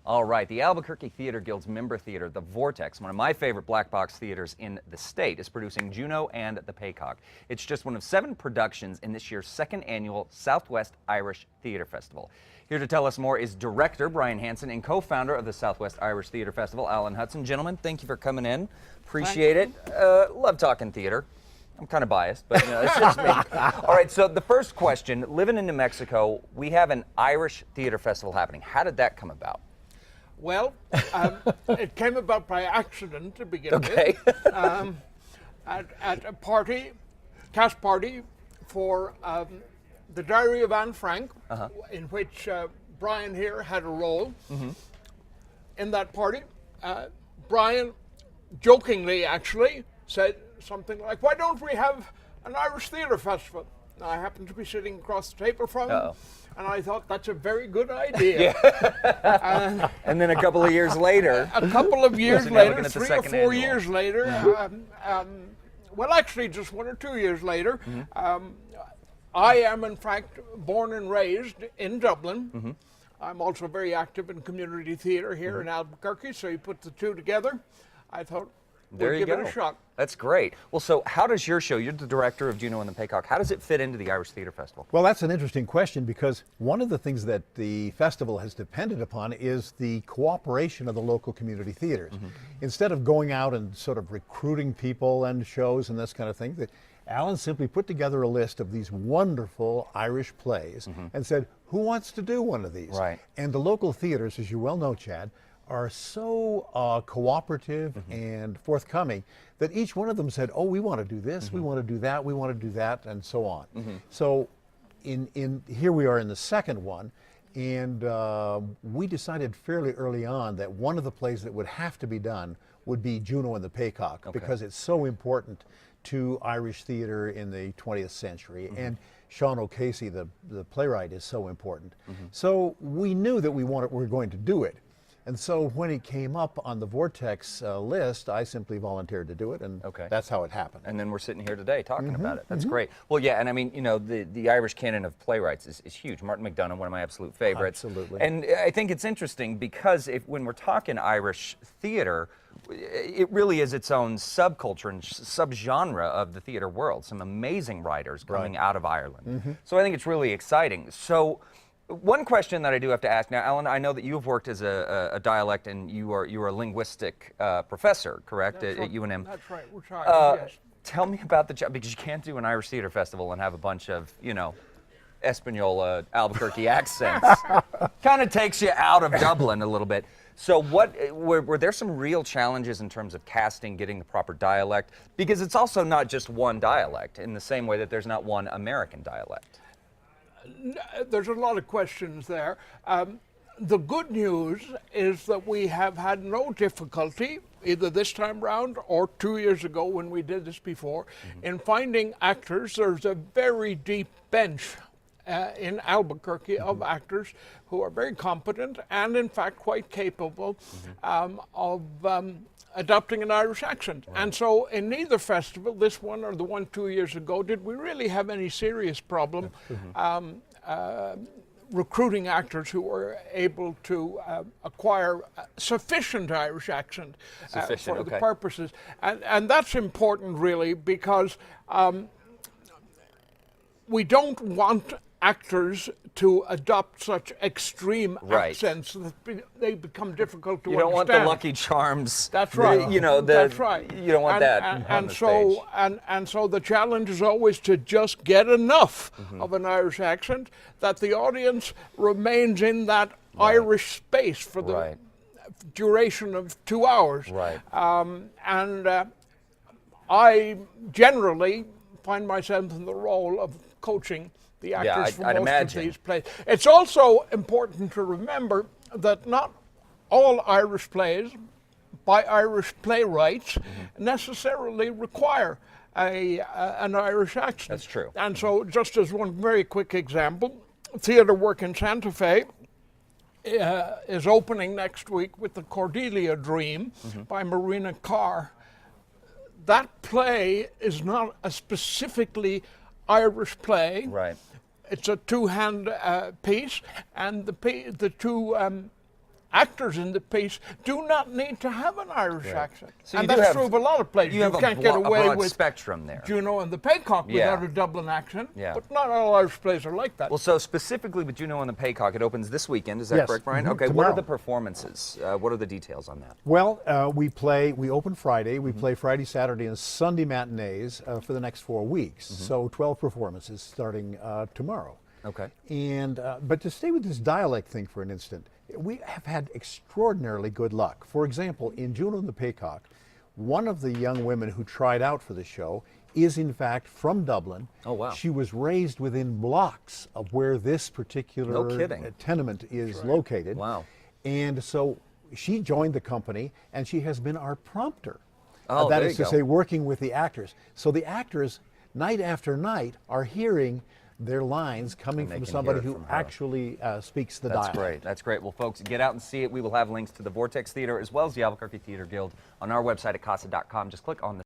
All right, the Albuquerque Theater Guild's member theater, the Vortex, one of my favorite black box theaters in the state, is producing Juno and the Paycock. It's just one of 7 productions in this year's 2nd annual Southwest Irish Theater Festival. Here to tell us more is director Brian Hansen and co-founder of the Southwest Irish Theater Festival, Alan Hudson. Gentlemen, thank you for coming in. Appreciate it. Love talking theater. I'm kind of biased, but it's just me. All right, so the first question, living in New Mexico, we have an Irish theater festival happening. How did that come about? Well, it came about by accident to begin with. At a party, cast party for the Diary of Anne Frank, in which Brian here had a role. In that party, Brian jokingly actually said something like, "Why don't we have an Irish theater festival?" Now, I happened to be sitting across the table from him, and I thought that's a very good idea. And then a couple of years later, a couple of years later, 3 or 4 years later, well, actually just 1 or 2 years later, I am in fact born and raised in Dublin. I'm also very active in community theater here in Albuquerque, so you put the two together. I thought, we'll give it a shot. That's great. Well, so how does your show, you're the director of Juno and the Paycock, how does it fit into the Irish Theater Festival? Well, that's an interesting question, because one of the things that the festival has depended upon is the cooperation of the local community theaters. Instead of going out and sort of recruiting people and shows and this kind of thing, Alan simply put together a list of these wonderful Irish plays and said, who wants to do one of these? Right. And the local theaters, as you well know, Chad, are so cooperative and forthcoming that each one of them said, oh, we want to do this, we want to do that, we want to do that, and so on. So here we are in the second one, and we decided fairly early on that one of the plays that would have to be done would be Juno and the Paycock, because it's so important to Irish theater in the 20th century. And Sean O'Casey, the playwright, is so important. So we knew that we were going to do it. And so when it came up on the Vortex list, I simply volunteered to do it, and that's how it happened. And then we're sitting here today talking about it. That's great. Well, yeah, and I mean, you know, the Irish canon of playwrights is huge. Martin McDonagh, one of my absolute favorites. Absolutely. And I think it's interesting because when we're talking Irish theater, it really is its own subculture and subgenre of the theater world. Some amazing writers coming out of Ireland. So I think it's really exciting. So one question that I do have to ask now, Alan, I know that you've worked as a dialect, and you are a linguistic professor, correct, at UNM? That's right, retired, yes. Tell me about the job, because you can't do an Irish theater festival and have a bunch of, you know, Espanola, Albuquerque accents. Kind of takes you out of Dublin a little bit. So were there some real challenges in terms of casting, getting the proper dialect? Because it's also not just one dialect, in the same way that there's not one American dialect. There's a lot of questions there. The good news is that we have had no difficulty, either this time round or 2 years ago when we did this before, in finding actors. There's a very deep bench in Albuquerque of actors who are very competent and in fact quite capable of adopting an Irish accent. And so in neither festival, this one or the one 2 years ago, did we really have any serious problem recruiting actors who were able to acquire sufficient Irish accent for the purposes. And that's important, really, because we don't want actors to adopt such extreme accents that they become difficult to understand. You don't want the Lucky Charms. That's right. You know, that's right. You don't want that on the stage. And so the challenge is always to just get enough of an Irish accent that the audience remains in that Irish space for the duration of 2 hours. I generally find myself in the role of coaching the actors for most of these plays. It's also important to remember that not all Irish plays by Irish playwrights necessarily require an Irish accent. That's true. And so, just as one very quick example, Theatre Work in Santa Fe is opening next week with The Cordelia Dream by Marina Carr. That play is not a specifically Irish play. It's a two-hand piece, and the two actors in the piece do not need to have an Irish accent. So you and do that's have- true of a lot of places. You have can't a get away broad with spectrum there. Juno and the Paycock Yeah. without a Dublin accent, Yeah. but not all Irish plays are like that. Well, so specifically with Juno and the Paycock, it opens this weekend. Is that Yes. correct, Brian? Mhm. Okay. What Tomorrow. are the performances? What are the details on that? Well, we open Friday, we play Friday, Saturday, and Sunday matinees for the next 4 weeks. So 12 performances starting tomorrow. Okay. And but to stay with this dialect thing for an instant, we have had extraordinarily good luck. For example, in Juno and the Paycock, one of the young women who tried out for the show is in fact from Dublin. Oh, wow. She was raised within blocks of where this particular No kidding. tenement is located. Wow. And so she joined the company, and she has been our prompter. Oh, that there is you to go. say, working with the actors. So the actors, night after night, are hearing their lines coming And they from can somebody hear it who from her. actually speaks the That's dialect. great. That's great. Well, folks, get out and see it. We will have links to the Vortex Theater as well as the Albuquerque Theater Guild on our website at casa.com. Just click on the